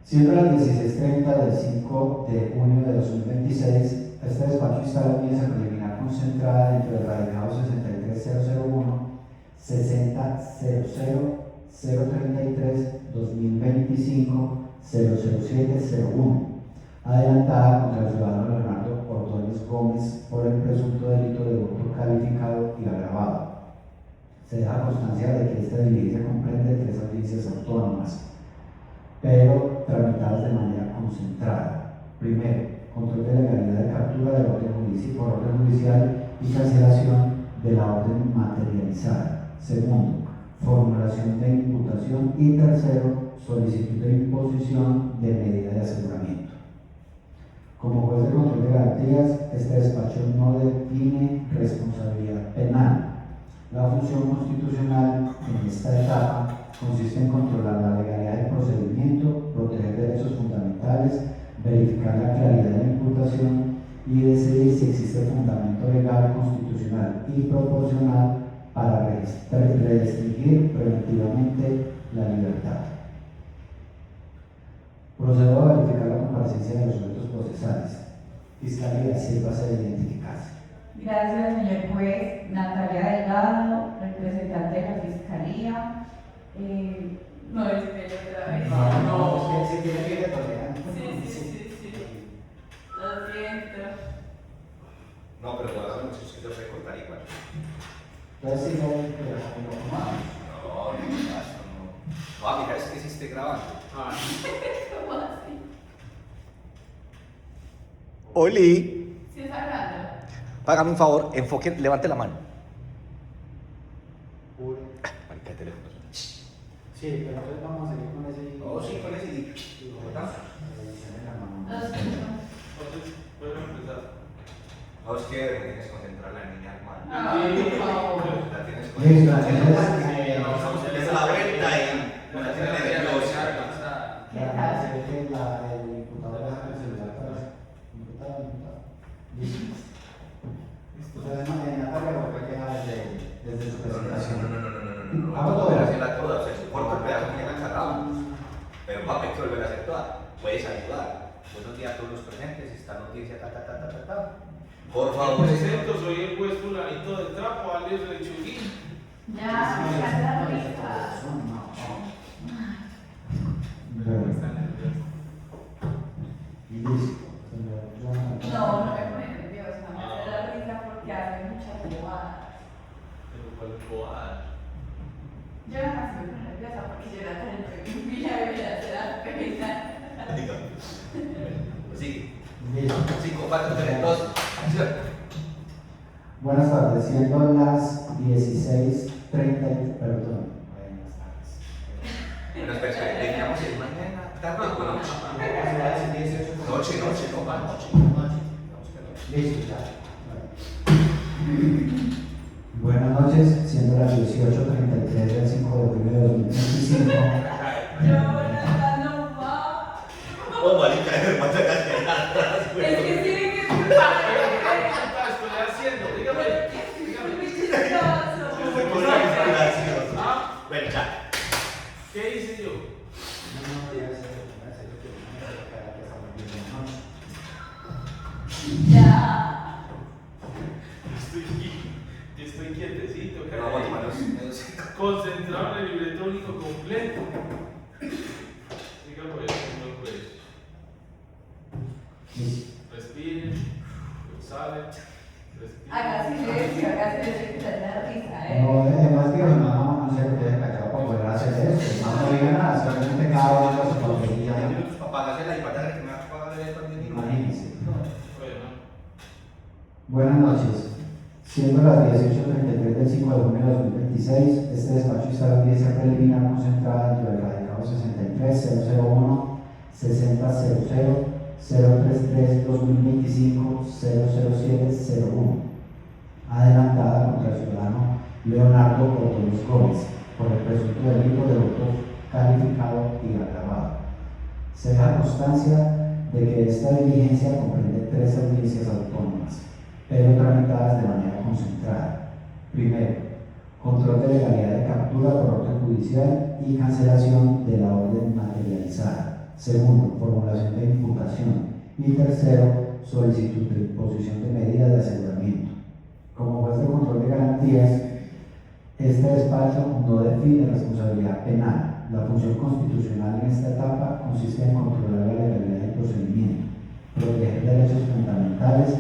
Siendo las 16:30 del 5 de junio de 2026, este despacho instala audiencia preliminar concentrada dentro del radicado 63001 6000 033 2025 00701, adelantada contra el ciudadano Leonardo Ordóñez Gómez por el presunto delito de hurto calificado y agravado. Se deja constancia de que esta diligencia comprende 3 audiencias autónomas, pero tramitadas de manera concentrada. Primero, control de legalidad de captura del por orden judicial y cancelación de la orden materializada. Segundo, formulación de imputación. Y tercero, solicitud de imposición de medida de aseguramiento. Como juez de control de garantías, este despacho no define responsabilidad penal. La función constitucional en esta etapa consiste en controlar la legalidad del procedimiento, proteger derechos fundamentales, verificar la claridad de la imputación y decidir si existe fundamento legal, constitucional y proporcional para restringir preventivamente la libertad. Procedo a verificar la comparecencia de los sujetos procesales. Fiscalía, sírvase de identificarse. Gracias, señor juez. Natalia Delgado, representante de la Fiscalía. No, espere otra vez. No, es que se tiene que retornar. Sí. Lo siento. No, pero todas las noches que yo sé cortar igual. Entonces, sí, no, No, no. Ah, mira, es que sí esté grabando. ¿Cómo así? Oli, ¿Sí está hablando? hágame un favor, enfoque, levante la mano. Marica de teléfono. sí, pero entonces vamos a seguir con ese. Oh, sí, con ese. Lo siento. Entonces, pueden empezar. No, es que me tienes que concentrar la niña, hermano. Por favor. La tienes que Listo, concentrar. entonces, Es la vuelta y la tiene nerviosa. ¿Qué tal? se ve que el imputador deja el celular para imputado. Listo. Entonces, Natalia lo puede quejar desde su presentación. No. Hago todo. Volver a hacerla toda, o sea, soporto el pedazo que queda encargado. Pero papi, hay que volver a hacer toda. Puedes ayudar. Buenos días a todos los presentes. Esta noticia, ta. Por Me favor. presento, soy el juez fulanito del trapo, alias Lechuguín. Ya, ya está lista. Listo. No, no me pone nerviosa. Me hace la risa porque hace muchas bobadas. Pero cuál bobada. Yo no me pone nerviosa porque yo la tengo en mi vida y me hace la pena. Sí. Listo. 5, 4, 3, 2, acción. Buenas tardes, siendo las 16:30, perdón. Buenas tardes. Bueno, espera, definamos si es mañana, tarde o noche. Noche, no, va noche. Listo, ya. Buenas noches, siendo las 18:33 del 5 de junio de 2025. Jonathan, no va. Oh, marica, hermano, Es que tiene que escuchar. ¿Qué estoy haciendo? Dígame. Es muy chistoso. Bueno, ya. ¿Qué hice yo? Ya. Estoy quietecito, No, carajo. manos. Concentrado en el libreto único completo. Siga pues, señor juez. Respire, exhale, respire. Haga silencio que te da risa, No, además que no se puede cachar para poder hacer eso. No diga nada, solamente cada uno de su papelilla. Para pagarse la hipoteca que me va a pagar el esto en Imagínense. Bueno, Buenas noches. Siendo las 18:33 del 5 de junio de 2026, este despacho está la audiencia preliminar concentrada dentro del radicado 63001 6000 033 2025 00701, adelantada contra el ciudadano Leonardo Ordóñez Gómez por el presunto delito de hurto calificado y agravado. Se da constancia de que esta diligencia comprende 3 audiencias autónomas, pero tramitadas de manera concentrada. Primero, control de legalidad de captura por orden judicial y cancelación de la orden materializada. Segundo, formulación de imputación. Y tercero, solicitud de imposición de medida de aseguramiento. Como juez de control de garantías, este despacho no define responsabilidad penal. La función constitucional en esta etapa consiste en controlar la legalidad del procedimiento, proteger derechos fundamentales,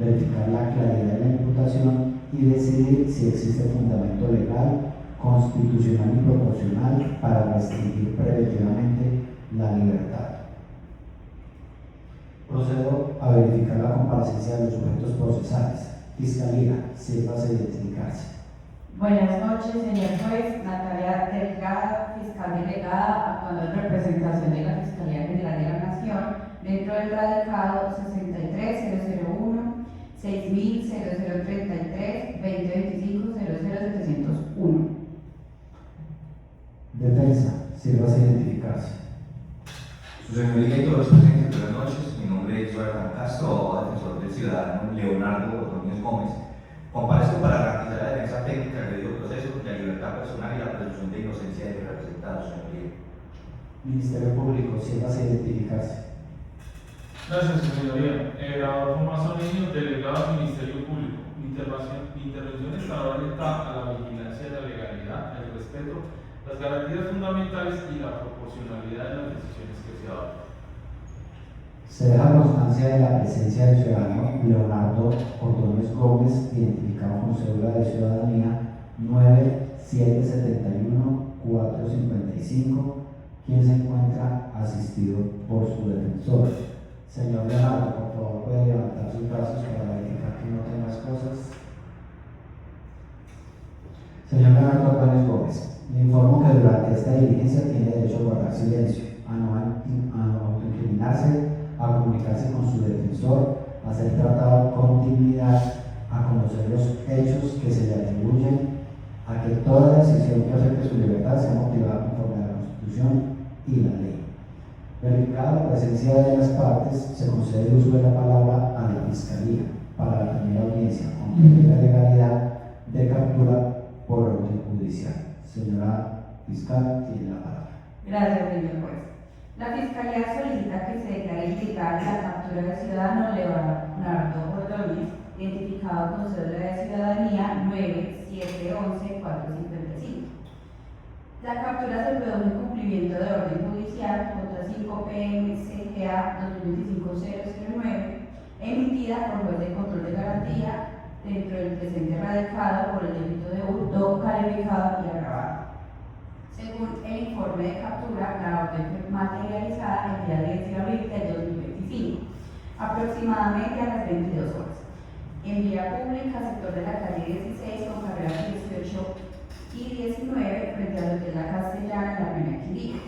verificar la claridad de la imputación y decidir si existe fundamento legal, constitucional y proporcional para restringir preventivamente la libertad. Procedo a verificar la comparecencia de los sujetos procesales. Fiscalía, sírvase identificarse. Buenas noches, señor juez. Natalia Delgado, fiscal delegada, actuando en representación de la Fiscalía General de la Nación, dentro del radicado 63001, 600033, 2025, 00701. Defensa, sírvase identificarse. Su señoría y todos los presentes, buenas noches. Mi nombre es Jonathan Castro, defensor del ciudadano Leonardo Ordóñez Gómez. Comparezco para garantizar la defensa técnica del debido proceso, la libertad personal y la presunción de inocencia de los representados, señoría. Ministerio Público, sírvase identificarse. Gracias, su señoría. Grabador Formación Niño, delegado del Ministerio Público. Mi intervención está orientada a la vigilancia de la legalidad, el respeto, las garantías fundamentales y la proporcionalidad de las decisiones que se adoptan. Se deja constancia de la presencia del ciudadano Leonardo Ordóñez Gómez, identificado con cédula de ciudadanía 9771455, quien se encuentra asistido por su defensor. Señor Leonardo, por favor, puede levantar sus brazos para verificar que no tengas cosas. Señor Leonardo Ordóñez Gómez, le informo que durante esta diligencia tiene derecho a guardar silencio, a no autoincriminarse, a comunicarse con su defensor, a ser tratado con dignidad, a conocer los hechos que se le atribuyen, a que toda decisión que afecte su libertad sea motivada conforme a la Constitución y la ley. Verificada la presencia de las partes, se concede el uso de la palabra a la Fiscalía para la primera audiencia, control de la legalidad de captura por orden judicial. Señora Fiscal, tiene la palabra. Gracias, señor juez. La Fiscalía solicita que se declare ilegal la captura del ciudadano Leonardo Ordóñez, identificado con cédula de ciudadanía 9711455. La captura se produjo en cumplimiento de orden judicial contra 5 PM-CGA 2025-009, emitida por juez de control de garantía dentro del presente radicado por el delito de hurto calificado y agravado. Según el informe de captura, la orden fue materializada el día 10 de abril del 2025, aproximadamente a las 22 horas, en vía pública, sector de la calle 16, con carreras 18 y 19, frente a lo que es la Castellana en la primera Quindía.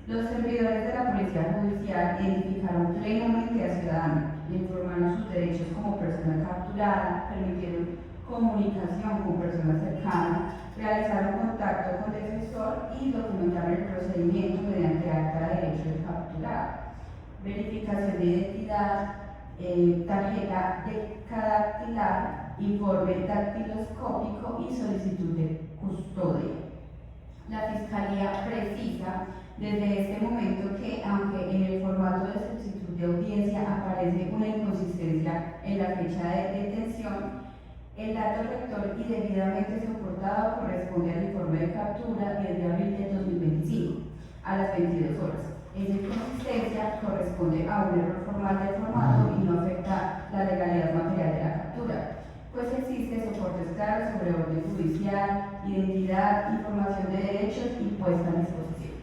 Los servidores de la Policía Judicial identificaron plenamente al ciudadano, le informaron sus derechos como persona capturada, permitieron comunicación con personas cercanas, realizaron contacto con defensor y documentaron el procedimiento mediante acta de derecho del capturado, verificación de identidad, tarjeta de dactilar, informe dactiloscópico y solicitud de custodia. La Fiscalía precisa desde este momento que, aunque en el formato de solicitud de audiencia aparece una inconsistencia en la fecha de detención, el dato rector y debidamente soportado corresponde al informe de captura 10 de abril de 2025 a las 22 horas. Esa inconsistencia corresponde a un error formal del formato y no afecta la legalidad material de la captura, pues existe soportes claros sobre orden judicial, identidad, información de derechos y puesta a disposición.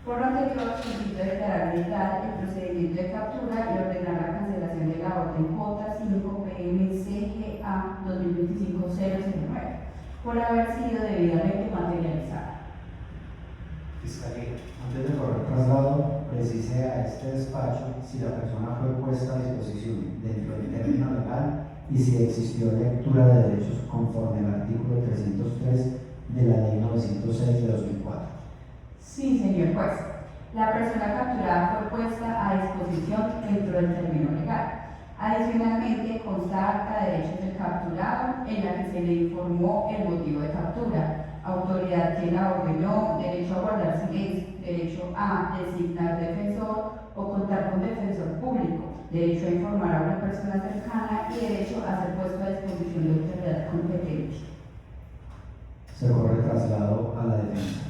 Por lo anterior, solicito declarar legal el procedimiento de captura y ordenar la cancelación de la orden J5 PM-CGA 2025-009 por haber sido debidamente materializada. Fiscalía, antes de correr traslado, precise a este despacho si la persona fue puesta a disposición dentro del término legal y si existió lectura de derechos conforme al artículo 303 de la Ley 906 de 2004. Sí, señor juez. La persona capturada fue puesta a disposición dentro del término legal. Adicionalmente, consta acta de derechos del capturado en la que se le informó el motivo de captura, autoridad quien la ordenó, derecho a guardar silencio, derecho a designar defensor o contar con defensor público, derecho a informar a una persona cercana y derecho a ser puesto a disposición de autoridad competente. Se corre traslado a la defensa.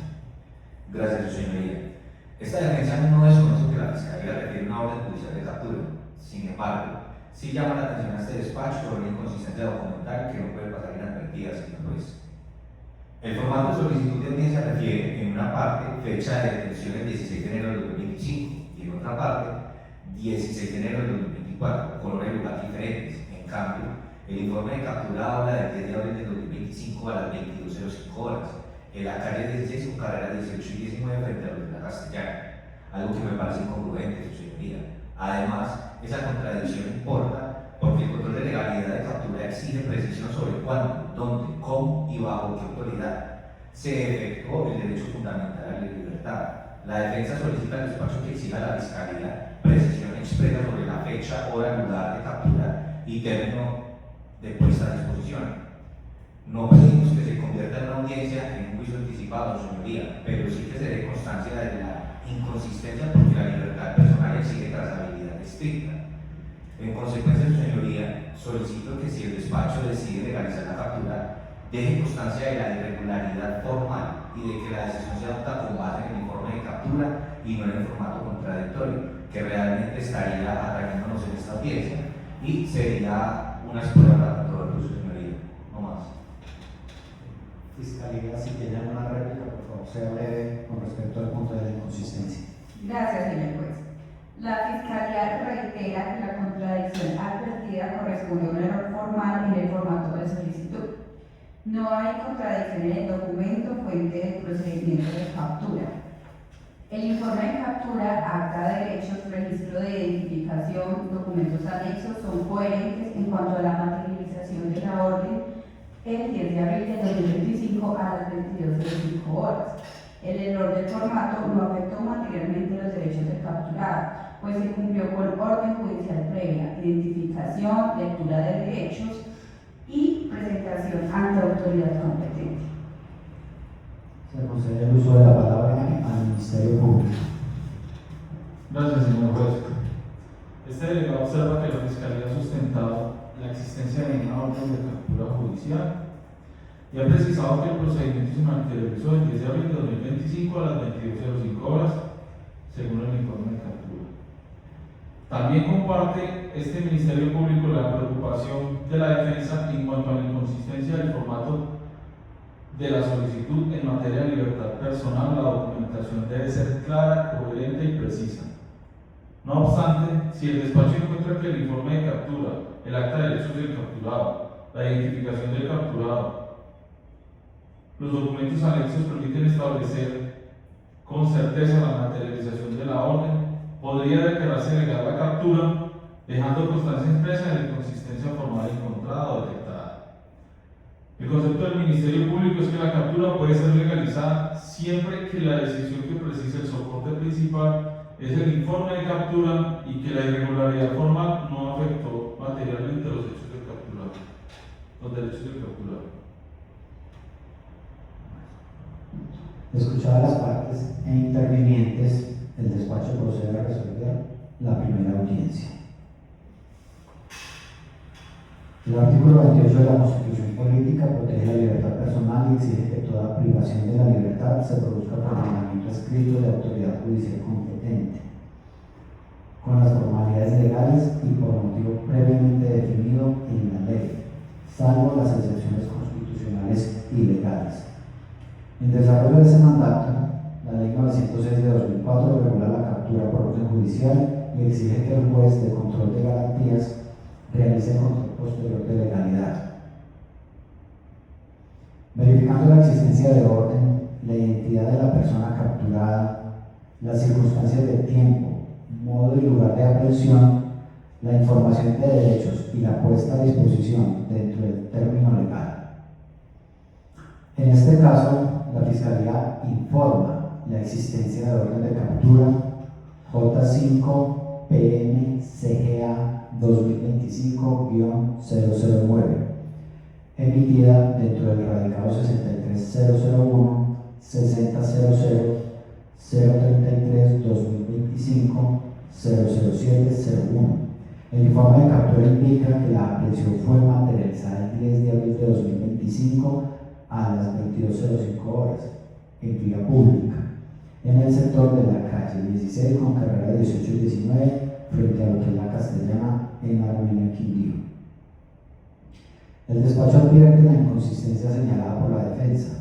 Gracias, su señoría. Esta defensa no desconoce que la Fiscalía requiere una orden judicial de captura. Sin embargo, sí llama la atención a este despacho sobre una inconsistencia documental que no puede pasar inadvertida, señor juez. El formato de solicitud de audiencia refiere, en una parte, fecha de detención el 16 de enero del 2025 y en otra parte, 16 de enero del 2024, con hora y lugar diferentes. En cambio, el informe de captura habla del 10 de abril del 2025 a las 22:05 horas, en la calle 16 con carrera 18 y 19 frente a la Castellana, algo que me parece incongruente, su señoría. Además, esa contradicción importa porque el control de legalidad de captura exige precisión sobre cuándo, dónde, cómo y bajo qué autoridad se efectuó el derecho fundamental a la libertad. La defensa solicita al despacho que exija a la Fiscalía precisión expresa sobre la fecha, hora, lugar de captura y término de puesta a disposición. No pedimos que se convierta en una audiencia en un juicio anticipado, señoría, pero sí que se dé constancia de la inconsistencia porque la libertad personal exige trazabilidad estricta. En consecuencia, su señoría, solicito que si el despacho decide legalizar la captura, deje constancia de la irregularidad formal y de que la decisión se adopta con base en el informe de captura y no en el formato contradictorio, que realmente estaría atrayéndonos en esta audiencia y sería una escuela para control, su señoría. No más. Fiscalía, si tiene alguna réplica, por favor, sea breve con respecto al punto de la inconsistencia. Gracias, señor juez. La Fiscalía reitera que la contradicción advertida corresponde a un error formal en el formato de solicitud. No hay contradicción en el documento fuente del procedimiento de captura. El informe de captura, acta de derechos, registro de identificación, documentos anexos son coherentes en cuanto a la materialización de la orden el 10 de abril de 2025 a las 22:05 horas. El error del formato no afectó materialmente los derechos del capturado, pues se cumplió con orden judicial previa, identificación, lectura de derechos y presentación ante autoridad competente. Se concede el uso de la palabra al Ministerio Público. Gracias, señor juez. Este delegado observa que la Fiscalía ha sustentado la existencia de una orden de captura judicial y ha precisado que el procedimiento se materializó el 10 de abril de 2025 a las 22:05 horas, según el informe de captura. También comparte este Ministerio Público la preocupación de la defensa en cuanto a la inconsistencia del formato de la solicitud en materia de libertad personal. La documentación debe ser clara, coherente y precisa. No obstante, si el despacho encuentra que el informe de captura, el acta de derechos del capturado, la identificación del capturado, los documentos anexos permiten establecer con certeza la materialización de la orden, podría declararse legal la captura, dejando constancia expresa de la inconsistencia formal encontrada o detectada. El concepto del Ministerio Público es que la captura puede ser legalizada siempre que la decisión que precisa el soporte principal es el informe de captura y que la irregularidad formal no afectó materialmente los hechos del capturado, los derechos del capturado. Escuchadas las partes e intervinientes, el despacho procede a resolver la primera audiencia. El artículo 28 de la Constitución Política protege la libertad personal y exige que toda privación de la libertad se produzca por mandamiento escrito de autoridad judicial competente, con las formalidades legales y por motivo previamente definido en la ley, salvo las excepciones constitucionales y legales. En desarrollo de ese mandato, la Ley 906 de 2004 regula la captura por orden judicial y exige que el juez de control de garantías realice el control posterior de legalidad. Verificando la existencia de orden, la identidad de la persona capturada, las circunstancias del tiempo, modo y lugar de aprehensión, la información de derechos y la puesta a disposición dentro del término legal. En este caso, la Fiscalía informa la existencia de orden de captura J5 PM CGA 2025-009, emitida dentro del radicado 63001 6000 033-2025-00701. El informe de captura indica que la aprehensión fue materializada el 10 de abril de 2025 a las 22:05 horas en vía pública, en el sector de la calle 16 con carrera 18 y 19, frente a lo que es la Castellana en Armenia, Quindío. El despacho advierte la inconsistencia señalada por la defensa.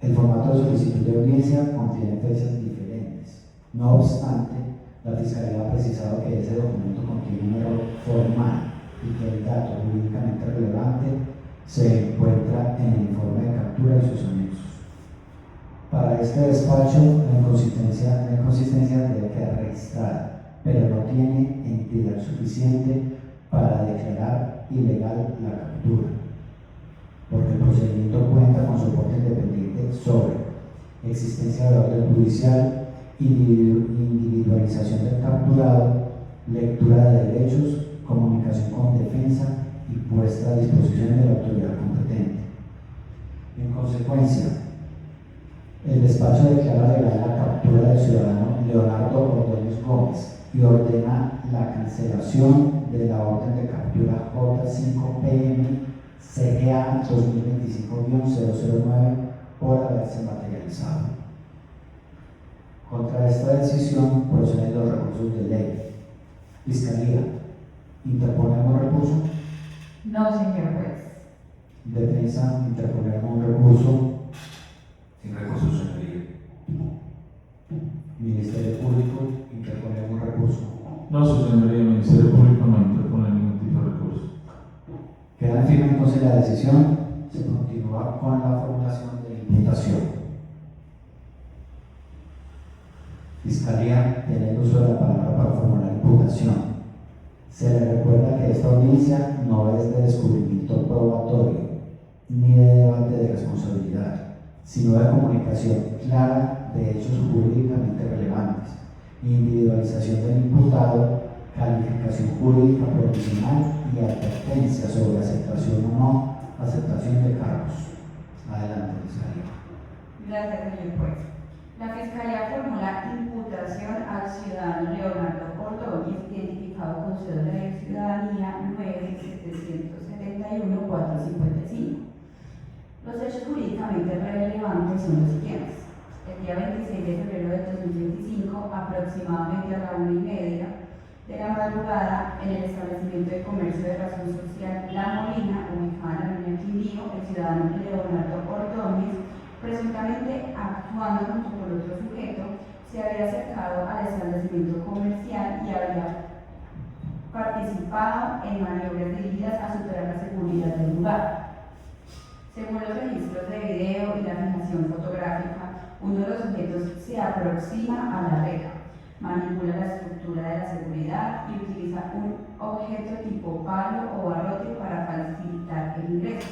El formato de solicitud de audiencia contiene fechas diferentes. No obstante, la Fiscalía ha precisado que ese documento contiene un error formal y que el dato jurídicamente relevante se encuentra en el informe de captura y sus anexos. Para este despacho, la inconsistencia debe quedar registrada, pero no tiene entidad suficiente para declarar ilegal la captura, porque el procedimiento cuenta con soporte independiente sobre existencia de orden judicial, individualización del capturado, lectura de derechos, comunicación con defensa y puesta a disposición de la autoridad competente. En consecuencia, el despacho declara legal la captura del ciudadano Leonardo Ordóñez Gómez y ordena la cancelación de la orden de captura J5PM CGA 2025-009 por haberse materializado. Contra esta decisión proceden los recursos de ley. Fiscalía, ¿interponemos recurso? No, señor juez. Defensa, ¿interponemos recurso? Sin recursos, señoría. Ministerio Público, ¿interponemos recurso? No, su señoría, el Ministerio Público no interpone ningún tipo de recurso. Queda firme entonces la decisión. Se continúa con la formulación de la imputación. Fiscalía tiene el uso de la palabra para formular imputación. Se le recuerda que esta audiencia no es de descubrimiento probatorio ni de debate de responsabilidad, sino de comunicación clara de hechos jurídicamente relevantes, individualización del imputado, calificación jurídica provisional y advertencia sobre aceptación o no aceptación de cargos. Adelante, Fiscalía. Gracias, señor juez. La Fiscalía formula imputación al ciudadano Leonardo Ordóñez, identificado con cédula de ciudadanía 9771455. Los hechos jurídicamente relevantes son los siguientes. El día 26 de febrero de 2025, aproximadamente a la 1:30 de la madrugada, en el establecimiento de comercio de razón social La Molina, ubicado en la Armenia, Quindío, el ciudadano Leonardo Ordóñez, presuntamente actuando junto con otro sujeto, se había acercado al establecimiento comercial y había participado en maniobras dirigidas a superar la seguridad del lugar. Según los registros de video y la fijación fotográfica, uno de los sujetos se aproxima a la reja, manipula la estructura de la seguridad y utiliza un objeto tipo palo o barrote para facilitar el ingreso.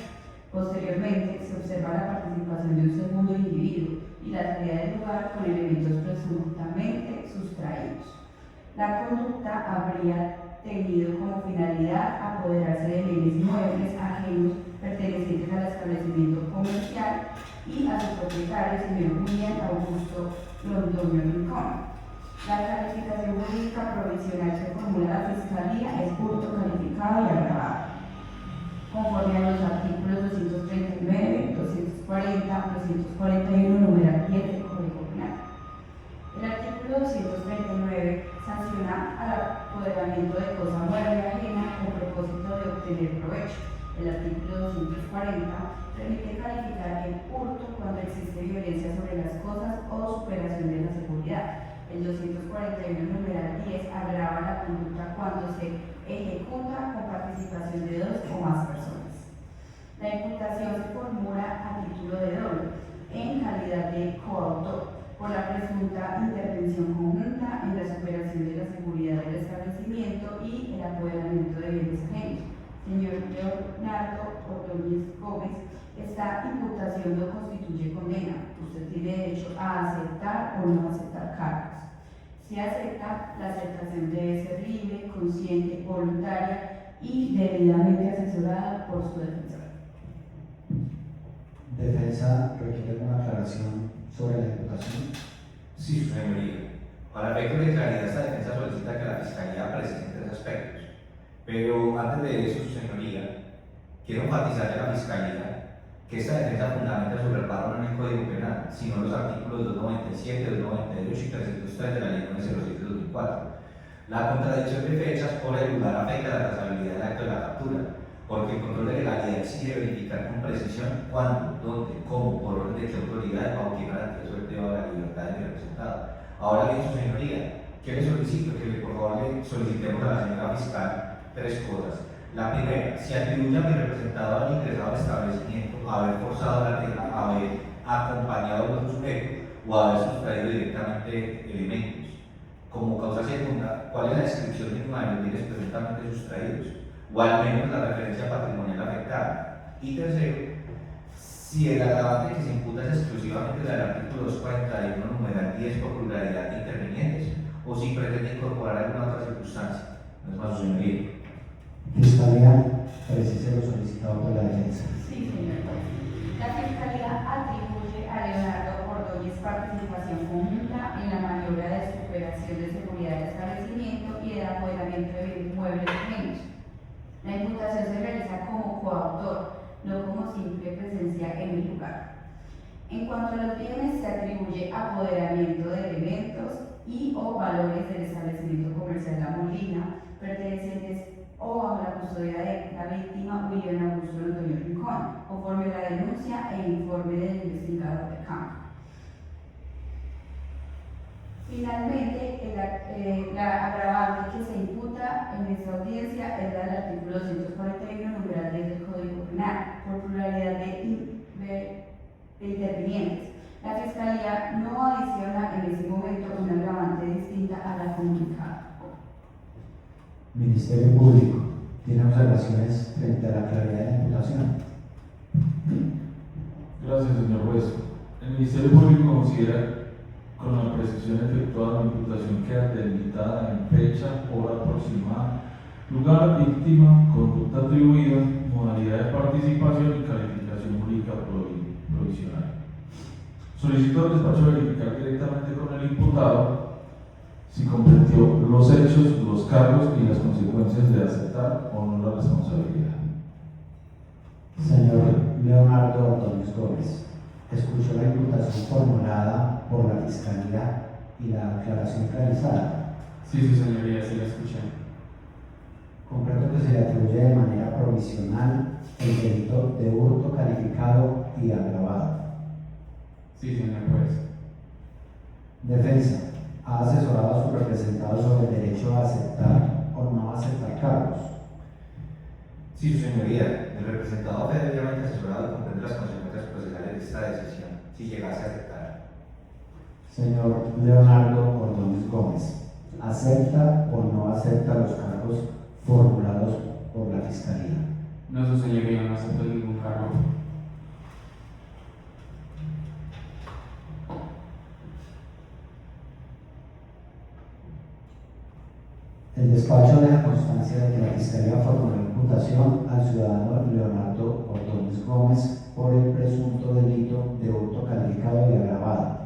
Posteriormente, se observa la participación de un segundo individuo y la salida del lugar con elementos presuntamente sustraídos. La conducta habría tenido como finalidad apoderarse de bienes muebles ajenos pertenecientes al establecimiento comercial y a su propietario, señor Julián Augusto Londoño Rincón. La calificación jurídica provisional que formula la Fiscalía es hurto calificado y agravado, conforme a los artículos 239, 240, 241, numeral 10 del Código Penal. El artículo 239 sanciona al apoderamiento de cosa mueble ajena con propósito de obtener provecho. El artículo 240 permite calificar el hurto cuando existe violencia sobre las cosas o superación de la seguridad. El 241, numeral 10, agrava la conducta cuando se ejecuta con participación de dos o más personas. La imputación se formula a título de dolo, en calidad de coautor, por la presunta intervención conjunta en la superación de la seguridad del establecimiento y el apoderamiento de bienes ajenos. Señor Leonardo Ordóñez Gómez, esta imputación no constituye condena. Usted tiene derecho a aceptar o no aceptar cargos. Si acepta, la aceptación debe ser libre, consciente, voluntaria y debidamente asesorada por su defensor. Defensa requiere una aclaración sobre la imputación. Sí, su señoría. Para efectos de claridad, esta defensa solicita que la Fiscalía presente tres aspectos. Pero antes de eso, su señoría, quiero enfatizar a la Fiscalía que esta defensa fundamenta su reparo no en el Código Penal, sino en los artículos 297, 298 y 303 de la Ley 907/2004. La contradicción de fechas por el lugar afecta la trazabilidad del acto de la captura, porque el control de legalidad exige verificar con precisión cuándo, dónde, cómo, por orden de qué autoridad, bajo qué garantía sorteo a la libertad de mi representado. Ahora bien, su señoría, ¿qué le solicito? Que por favor le solicitemos a la señora fiscal tres cosas. La primera, si atribuye a mi representado al ingresado al establecimiento haber forzado la regla, haber acompañado a otro sujeto o haber sustraído directamente elementos. Como causa segunda, ¿cuál es la descripción mínima de los bienes presuntamente sustraídos? O al menos la referencia patrimonial afectada. Y tercero, si el agravante que se imputa es exclusivamente del artículo 241, numeral 10 por pluralidad de intervinientes, o si pretende incorporar alguna otra circunstancia. No es más, su señoría. Fiscalía, precise lo solicitado por la defensa. Sí, señor juez. La Fiscalía atribuye a Leonardo Ordóñez participación conjunta en la maniobra de superación de seguridad del establecimiento y de apoderamiento de bienes muebles ajenos. La imputación se realiza como coautor, no como simple presencia en el lugar. En cuanto a los bienes, se atribuye apoderamiento de elementos y o valores del establecimiento comercial La Molina, pertenecientes o bajo la custodia de la víctima William Augusto Antonio Rincón, conforme a la denuncia e informe del investigador de campo. Finalmente, la agravante que se imputa en esta audiencia es la del artículo 241, numeral 10 del Código Penal, por pluralidad de intervinientes. La Fiscalía no adiciona en ese momento una agravante distinta a la comunicada. Ministerio Público, ¿tiene observaciones frente a la claridad de la imputación? Gracias, señor juez. El Ministerio Público considera con la precisión efectuada la imputación queda delimitada en fecha, hora aproximada, lugar, víctima, conducta atribuida, modalidad de participación y calificación jurídica provisional. Solicito al despacho verificar directamente con el imputado si comprendió los hechos, los cargos y las consecuencias de aceptar o no la responsabilidad. Señor Leonardo Ordóñez Gómez, escuchó la imputación formulada por la Fiscalía y la aclaración realizada. Sí, su señoría, sí la escuché. Comprendo que se le atribuye de manera provisional el delito de hurto calificado y agravado. Sí, señor juez. Defensa, ¿ha asesorado a su representado sobre el derecho a aceptar o no aceptar cargos? Sí, su señoría, el representado fue debidamente asesorado y comprende las consecuencias procesales de esta decisión, si llegase a aceptar. Señor Leonardo Ordóñez Gómez, ¿acepta o no acepta los cargos formulados por la Fiscalía? No, su señoría, no acepto ningún cargo. El despacho deja constancia de que la Fiscalía formuló imputación al ciudadano Leonardo Ordóñez Gómez por el presunto delito de hurto calificado y agravado,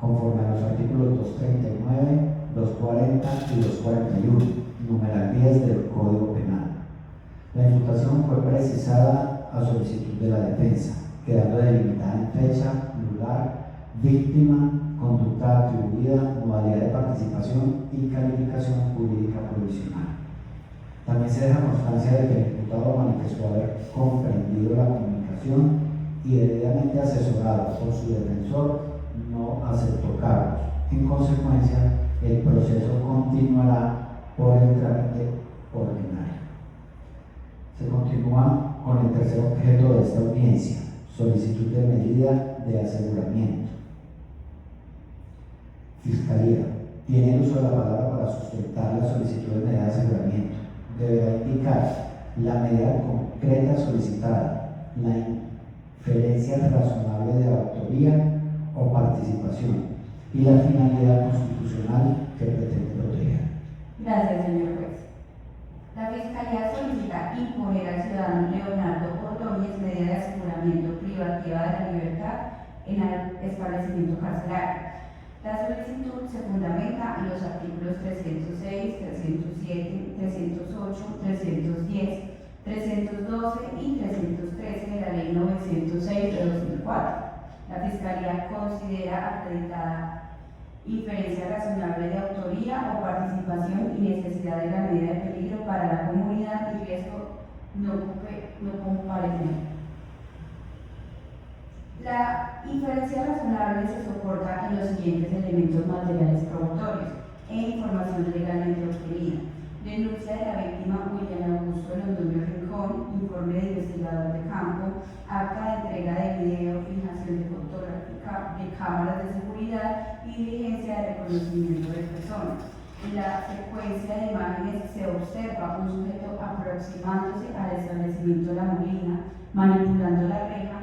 conforme a los artículos 239, 240 y 241, numeral 10 del Código Penal. La imputación fue precisada a solicitud de la defensa, quedando delimitada en fecha, lugar, víctima, conducta atribuida, modalidad de participación y calificación jurídica provisional. También se deja constancia de que el imputado manifestó haber comprendido la comunicación y debidamente asesorado por su defensor no aceptó cargos. En consecuencia, el proceso continuará por el trámite ordinario. Se continúa con el tercer objeto de esta audiencia, solicitud de medida de aseguramiento. Fiscalía, tiene el uso de la palabra para sustentar la solicitud de medida de aseguramiento. Deberá indicar la medida concreta solicitada, la inferencia razonable de autoría o participación y la finalidad constitucional que pretende proteger. Gracias, señor juez. La Fiscalía solicita imponer al ciudadano Leonardo Ordóñez medida de aseguramiento privativa de la libertad en el establecimiento carcelario. La solicitud se fundamenta en los artículos 306, 307, 308, 310, 312 y 313 de la Ley 906 de 2004. La Fiscalía considera acreditada inferencia razonable de autoría o participación y necesidad de la medida de peligro para la comunidad y riesgo no comparecimiento. La inferencia razonable se soporta en los siguientes elementos materiales probatorios e información legalmente obtenida: denuncia de la víctima William Augusto Londoño Rincón, informe de investigador de campo, acta de entrega de video, fijación de fotográfica de cámaras de seguridad y diligencia de reconocimiento de personas. En la secuencia de imágenes se observa un sujeto aproximándose al establecimiento de la molina, manipulando la reja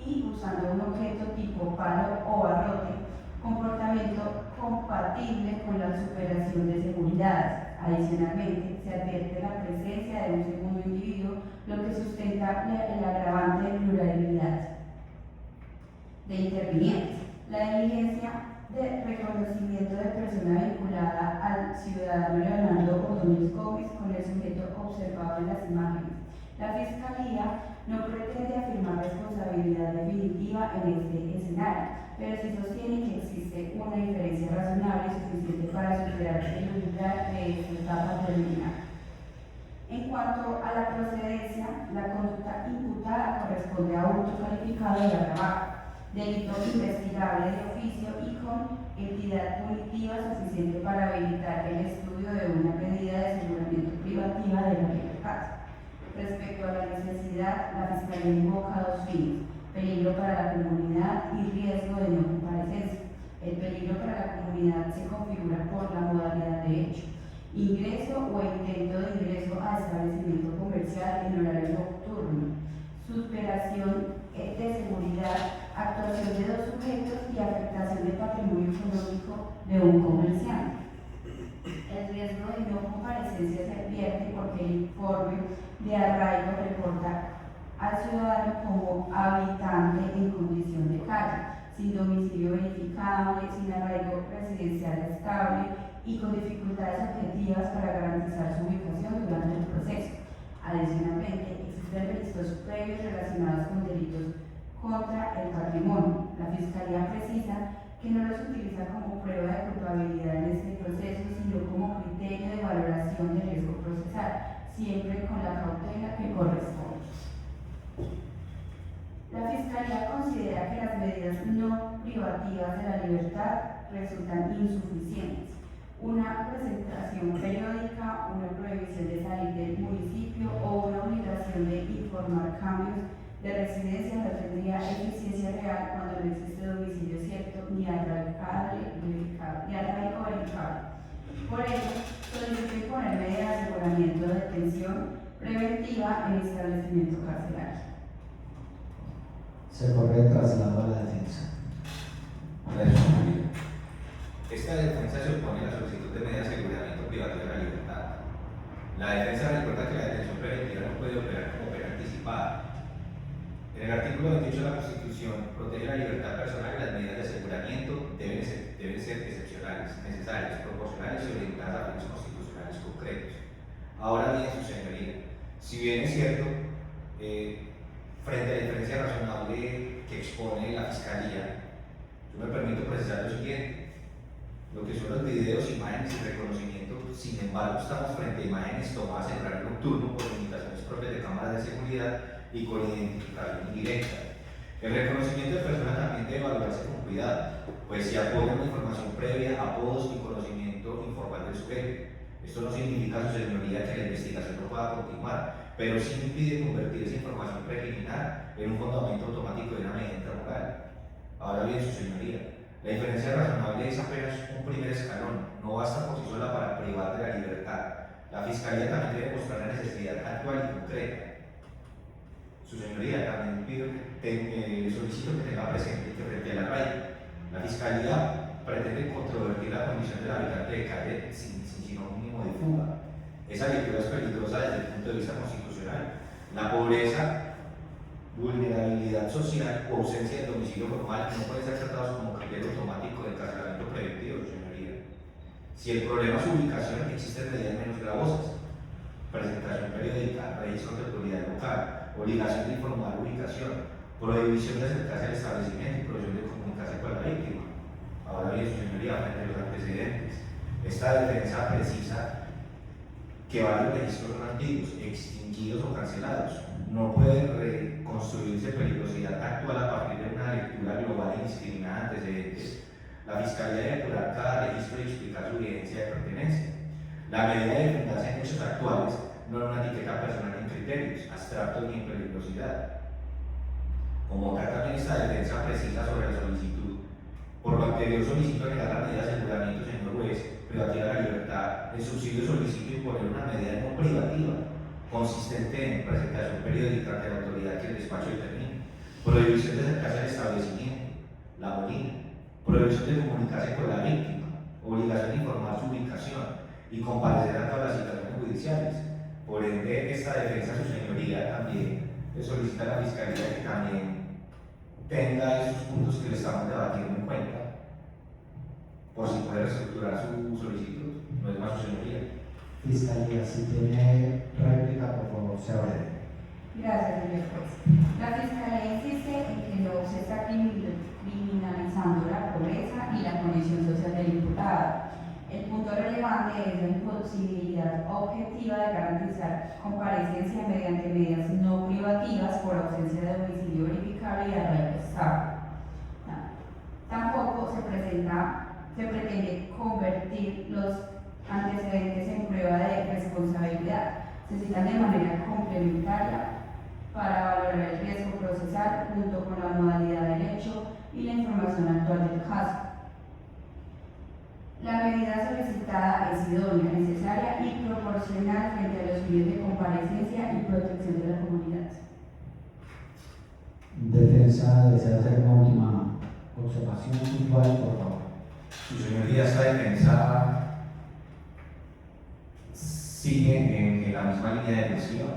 y usando un objeto tipo palo o barrote, comportamiento compatible con la superación de seguridad. Adicionalmente, se advierte la presencia de un segundo individuo, lo que sustenta el agravante de pluralidad de intervinientes. La diligencia de reconocimiento de persona vinculada al ciudadano Leonardo Ordóñez Gómez con el sujeto observado en las imágenes. La Fiscalía no pretende afirmar responsabilidad definitiva en este escenario, pero sí sostiene que existe una inferencia razonable suficiente para superar el umbral de esta etapa preliminar. En cuanto a la procedencia, la conducta imputada corresponde a hurto calificado y agravado, delito investigable de oficio y con entidad punitiva suficiente para habilitar el estudio de una medida de aseguramiento privativa de la libertad. Respecto a la necesidad, la Fiscalía invoca dos fines: peligro para la comunidad y riesgo de no comparecencia. El peligro para la comunidad se configura por la modalidad de hecho: ingreso o intento de ingreso a establecimiento comercial en horario nocturno, superación de seguridad, actuación de dos sujetos y afectación del patrimonio económico de un comerciante. El riesgo de no comparecencia se advierte porque el informe de arraigo reporta al ciudadano como habitante en condición de calle, sin domicilio verificable, sin arraigo residencial estable y con dificultades objetivas para garantizar su ubicación durante el proceso. Adicionalmente, existen registros previos relacionados con delitos contra el patrimonio. La Fiscalía precisa que no los utiliza como prueba de culpabilidad en este proceso, sino como criterio de valoración de riesgo procesal, siempre con la cautela que corresponde. La Fiscalía considera que las medidas no privativas de la libertad resultan insuficientes. Una presentación periódica, una prohibición de salir del municipio o una obligación de informar cambios de residencia no tendría eficiencia real cuando no existe domicilio cierto ni arraigo verificable. Por ello, solicito imponer medidas de aseguramiento de detención preventiva en establecimiento carcelario. Se corre el traslado a la defensa. Gracias, señoría. Esta defensa se opone a la solicitud de medidas de aseguramiento privativo de la libertad. La defensa recuerda que la detención preventiva no puede operar como pena anticipada. En el artículo 28 de la Constitución protege la libertad personal y las medidas de aseguramiento deben ser excepcionales, necesarias, proporcionales y orientadas a fines constitucionales concretos. Ahora bien, su señoría, si bien es cierto, frente a la diferencia razonable que expone la Fiscalía, yo me permito precisar lo siguiente: lo que son los videos, imágenes y reconocimiento. Sin embargo, estamos frente a imágenes tomadas en horario nocturno por limitaciones propias de cámaras de seguridad y con identificación indirecta. El reconocimiento de personas también debe valorarse con cuidado, pues se apoya una información previa, apodos y conocimiento informal del sujeto. Esto no significa, su señoría, que la investigación no pueda continuar, pero sí impide convertir esa información preliminar en un fundamento automático de una medida intramoral. Ahora bien, su señoría, la inferencia razonable es apenas un primer escalón, no basta por sí sola para privar de la libertad. La Fiscalía también debe mostrar la necesidad actual y concreta. Su señoría, también solicito que tenga presente que frente a la ley, la Fiscalía pretende controvertir la condición del habitante de calle sin sinónimo de fuga. Esa lectura es peligrosa desde el punto de vista constitucional. La pobreza, vulnerabilidad social o ausencia de domicilio formal no pueden ser tratados como criterio automático de encarcelamiento preventivo, su señoría. Si el problema es ubicación, existen medidas menos gravosas. Presentación periódica, registro de autoridad local, obligación de informar ubicación, prohibición de acercarse al establecimiento y prohibición de comunicarse con la víctima. Ahora bien, su señoría, frente a los antecedentes, esta defensa precisa que varios registros son antiguos, extinguidos o cancelados. No puede reconstruirse peligrosidad actual a partir de una lectura global e indiscriminada de antecedentes. La Fiscalía debe depurar cada registro y explicar su evidencia de pertenencia. La medida de fundarse en hechos actuales no es una etiqueta personal en criterios, abstractos ni en peligrosidad. Como acá también esta defensa precisa sobre la solicitud. Por lo anterior solicito negar la medida de aseguramiento, señor juez, privativa de la libertad. En subsidio solicito imponer una medida no privativa, consistente en presentación periódica ante la autoridad que el despacho determine, prohibición de acercarse al establecimiento, la molina, prohibición de comunicarse con la víctima, obligación de informar su ubicación y comparecer a todas las citaciones judiciales. Por ende, esta defensa, su señoría, también le solicita a la Fiscalía que también tenga esos puntos que le estamos debatiendo en cuenta, por si puede reestructurar su solicitud. No es más, su señoría. Fiscalía, si tiene réplica, por favor, se abre. Gracias, señor juez. La Fiscalía insiste en que no se está criminalizando la pobreza y la condición social del imputado. El punto relevante es la imposibilidad objetiva de garantizar comparecencia mediante medidas no privativas por ausencia de domicilio verificable y arraigo estable. Tampoco se pretende convertir los antecedentes en prueba de responsabilidad. Se citan de manera complementaria para valorar el riesgo procesal junto con la modalidad del hecho y la información actual del caso. La medida solicitada es idónea, necesaria y proporcional frente a los fines de comparecencia y protección de la comunidad. Defensa, desea hacer una última observación puntual, por favor. Su señoría, esta defensa sigue en la misma línea de decisión.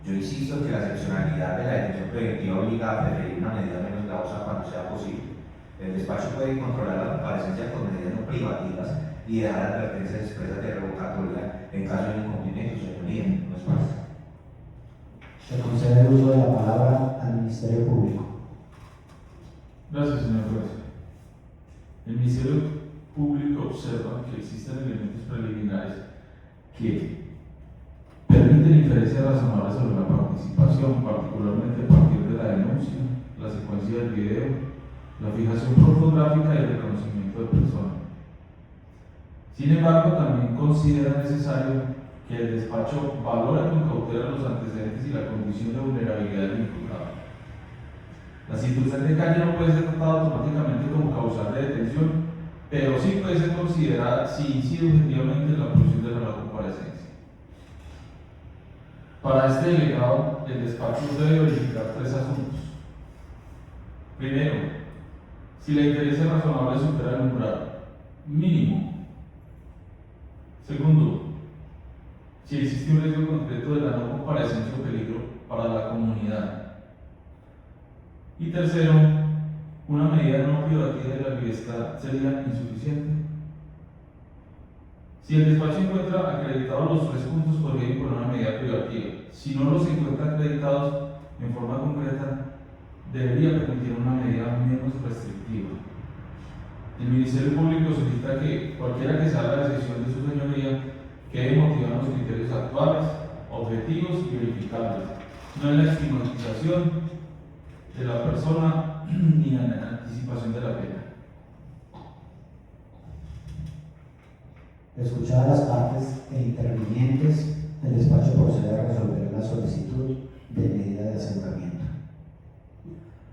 Yo insisto que la excepcionalidad de la detención preventiva obliga a preferir una medida menos gravosa cuando sea posible. El despacho puede controlar la comparecencia con medidas no privativas y dejar advertencias expresas de revocatoria en caso de incumplimiento, su señoría. No es más. Se concede el uso de la palabra al Ministerio Público. Gracias, señor juez. El Ministerio Público observa que existen elementos preliminares que permiten inferencias razonables sobre la participación, particularmente a partir de la denuncia, la secuencia del video, la fijación fotográfica y el reconocimiento de persona. Sin embargo, también considera necesario que el despacho valore con cautela los antecedentes y la condición de vulnerabilidad del imputado. La situación de calle no puede ser tratada automáticamente como causal de detención, pero sí puede ser considerada si incide objetivamente en la producción de la no comparecencia. Para este delegado, el despacho debe verificar tres asuntos. Primero, si la inferencia razonable supera el umbral mínimo. Segundo, si existe un riesgo concreto de la no comparecencia o peligro para la comunidad. Y tercero, una medida no privativa de la libertad sería insuficiente. Si el despacho encuentra acreditados los tres puntos, podría imponer una medida privativa. Si no los encuentra acreditados en forma concreta, debería permitir una medida menos restrictiva. El Ministerio Público solicita que cualquiera que sea la decisión de su señoría quede motivada en los criterios actuales, objetivos y verificables, no en la estigmatización de la persona ni en la anticipación de la pena. Escuchadas las partes e intervinientes, el despacho procede a resolver la solicitud de medida de aseguramiento.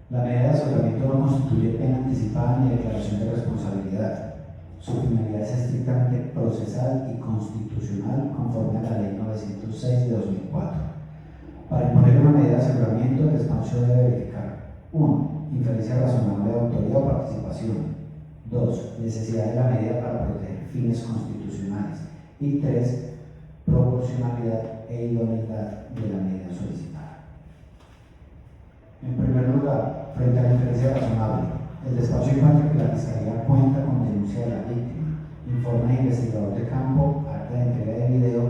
La medida de aseguramiento no constituye pena anticipada ni declaración de responsabilidad. Su finalidad es estrictamente procesal y constitucional conforme a la Ley 906 de 2004. Para imponer una medida de aseguramiento, el despacho debe verificar 1. Inferencia razonable de autoría o participación. 2. Necesidad de la medida para proteger fines constitucionales. Y 3. Proporcionalidad e idoneidad de la medida solicitada. En primer lugar, frente a la inferencia razonable, El despacho encuentra que la Fiscalía cuenta con denuncia de la víctima, informe de investigador de campo, acta de entrega de video,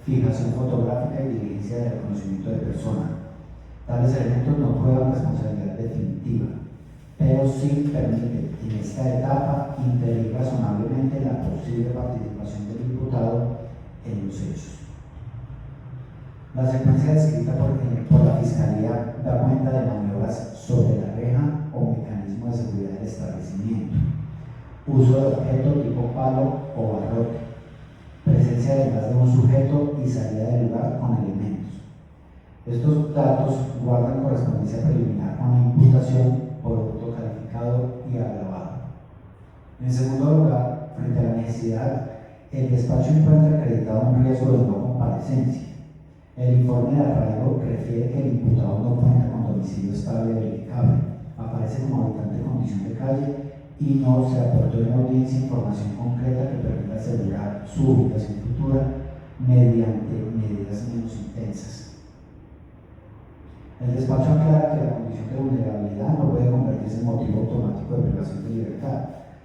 fijación fotográfica y diligencia de reconocimiento de persona. Tales elementos no prueban responsabilidad definitiva, pero sí permiten en esta etapa inferir razonablemente la posible participación del imputado en los hechos. La secuencia descrita por la Fiscalía da cuenta de maniobras sobre la reja o mecanismo de seguridad del establecimiento, uso de objeto tipo palo o barrote, presencia de más de un sujeto y salida del lugar con elementos. Estos datos guardan correspondencia preliminar con la imputación por hurto calificado y agravado. En segundo lugar, frente a la necesidad, el despacho encuentra acreditado un riesgo de no comparecencia. El informe de arraigo refiere que el imputado no cuenta con domicilio estable o verificable, aparece como habitante en condición de calle y no se aportó en audiencia información concreta que permita asegurar su ubicación futura mediante medidas menos intensas. El despacho aclara que la condición de vulnerabilidad no puede convertirse en motivo automático de privación de libertad.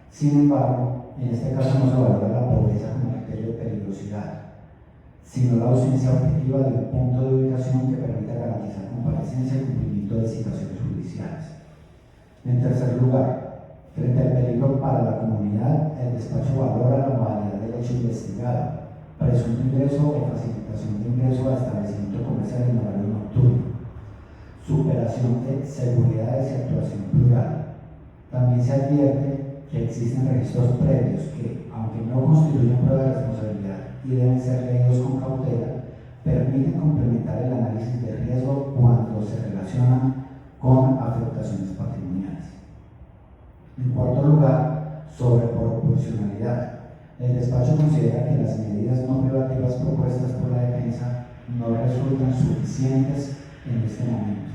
Sin embargo, en este caso no se valora la pobreza como criterio de peligrosidad, sino la ausencia objetiva de un punto de ubicación que permita garantizar comparecencia y cumplimiento de citaciones judiciales. En tercer lugar, frente al peligro para la comunidad, el despacho valora la modalidad del hecho investigado, presunto ingreso o facilitación de ingreso a establecimiento comercial en horario nocturno, superación de seguridades y actuación plural. También se advierte que existen registros previos que, aunque no constituyen prueba de responsabilidad y deben ser leídos con cautela, permiten complementar el análisis de riesgo cuando se relacionan con afectaciones patrimoniales. En cuarto lugar, sobre proporcionalidad. El despacho considera que las medidas no privativas propuestas por la defensa no resultan suficientes en este momento.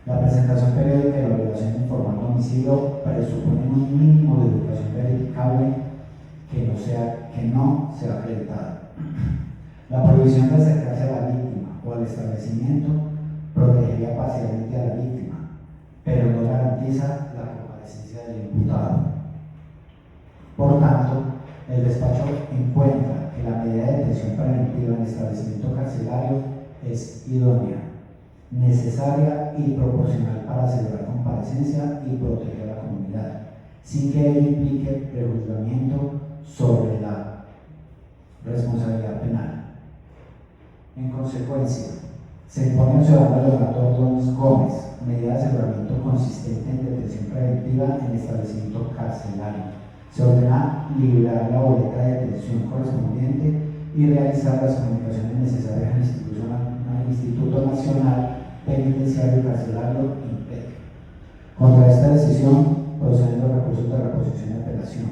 La presentación periódica y la obligación de informar domicilio presuponen un mínimo de ubicación verificable que no sea acreditada. La prohibición de acercarse a la víctima o al establecimiento protegería parcialmente a la víctima, pero no garantiza la comparecencia del imputado. Por tanto, el despacho encuentra que la medida de detención preventiva en el establecimiento carcelario es idónea, necesaria y proporcional para asegurar comparecencia y proteger a la comunidad, sin que ello implique prejuzgamiento sobre la responsabilidad penal. En consecuencia, se impone al ciudadano Leonardo Ordóñez Gómez medida de aseguramiento consistente en detención preventiva en establecimiento carcelario. Se ordena liberar la boleta de detención correspondiente y realizar las comunicaciones necesarias al Instituto Nacional Penitenciario y Carcelario INPEC. Contra esta decisión proceden los recursos de reposición y apelación.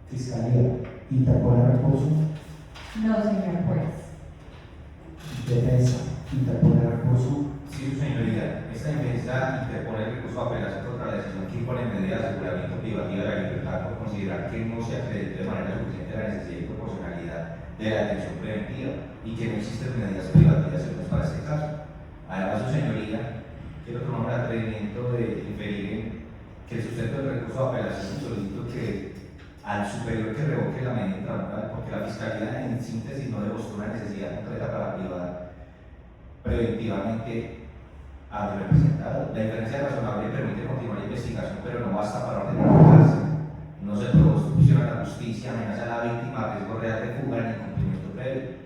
Fiscalía, ¿interpone recurso? No, señor juez. Defensa, ¿interpone recurso? Sí, su señoría, esta defensa interpone el recurso de apelación contra la decisión que impone medida de aseguramiento privativa de la libertad por considerar que no se acreditó de manera suficiente la necesidad y proporcionalidad de la detención preventiva y que no existen medidas privativas seguras para este caso. Además, su señoría, quiero tomar el atrevimiento de inferir que el sustento del recurso de apelación solicito que al superior que revoque la medida intramural, porque la Fiscalía en síntesis no demostró una necesidad concreta para privar preventivamente a mi representado. La inferencia razonable permite continuar la investigación, pero no basta para ordenar la cárcel. No se proporciona la justicia, amenaza a la víctima, riesgo real de fuga ni cumplimiento previo.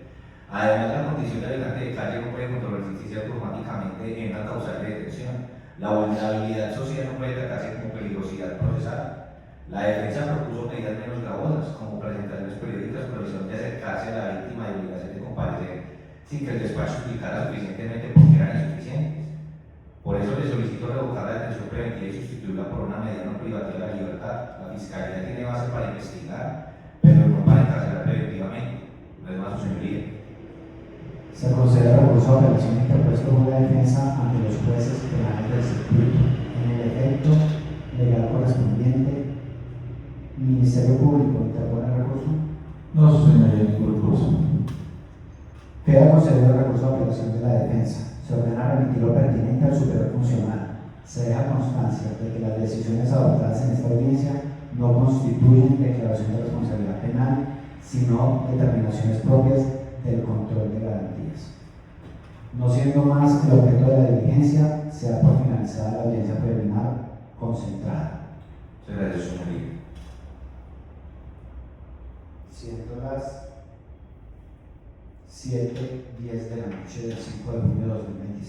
Además, la condición de habitante de calle no puede controvertirse automáticamente en una causal de detención. La vulnerabilidad social no puede tratarse como peligrosidad procesal. La defensa propuso medidas menos gravosas, como presentaciones periódicas, prohibición de acercarse a la víctima y obligación de comparecer sin que el despacho explicara suficientemente por qué eran insuficientes. Por eso le solicito revocar la detención preventiva y sustituirla por una medida no privativa de la libertad. La Fiscalía tiene base para investigar, pero no para encarcelar preventivamente. No es más, su señoría. Se concede recurso de apelación interpuesto por la defensa ante los jueces penales del circuito. En el efecto legal correspondiente, Ministerio Público, ¿interpone recurso? No, su señoría, ningún recurso. Queda concedido el recurso de apelación de la defensa. Se ordena remitir lo pertinente al superior funcional. Se deja constancia de que las decisiones adoptadas en esta audiencia no constituyen declaración de responsabilidad penal, sino determinaciones propias del control de garantías. No siendo más el objeto de la diligencia, se da por finalizada la audiencia preliminar concentrada. Muchas gracias, señoría. Siendo las 7:10 de la noche del 5 de junio de 2026.